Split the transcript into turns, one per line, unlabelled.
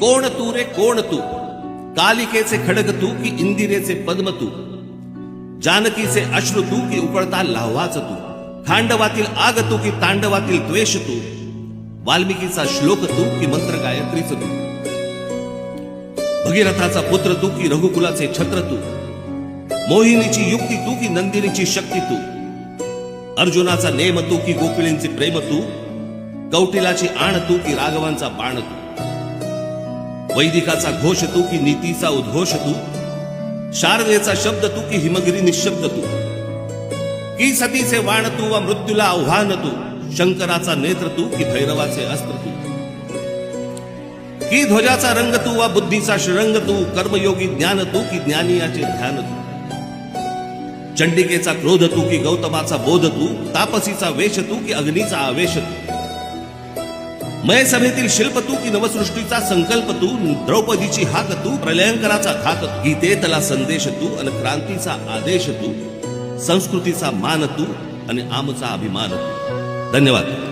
कोण तू रे कोण तू, कालिकेचे खडग तू की इंदिरेचे पद्म तू, जानकीचे अश्रू तू की उकळता लाव्हाच तू, खांडवातील आग तू की तांडवातील द्वेष तू, वाल्मिकीचा श्लोक तू की मंत्र गायत्रीच तू, भगीरथाचा पुत्र तू की रघुकुलाचे छत्र तू, मोहिनीची युक्ती तू की नंदिनीची शक्ती तू, अर्जुनाचा नेम तू की गोपिळींचे प्रेम तू, कौटिलाची आण तू की राघवांचा बाण तू, वैदिकाचा घोष तू की नीतीचा उद्घोष तू, शारदेचा शब्द तू की हिमगिरी निशब्द तू, की सतीचे वाण तू व मृत्यूला आव्हान तू, शंकराचा नेत्र तू की भैरवाचे अस्त्र तू, की ध्वजाचा रंग तू व बुद्धीचा श्रंग तू, कर्मयोगी ज्ञान तू की ज्ञानियाचे ध्यान तू, चंडिकेचा क्रोध तू की गौतमाचा बोध तू, तापसीचा वेश तू की अग्नीचा आवेश तू, मय सभेतील शिल्प तू की नवसृष्टीचा संकल्प तू, द्रौपदीची हाक तू प्रलयंकराचा धाक, गीतेतला संदेश तू आणि क्रांतीचा आदेश तू, संस्कृतीचा मान तू आणि आमचा अभिमान तू. धन्यवाद.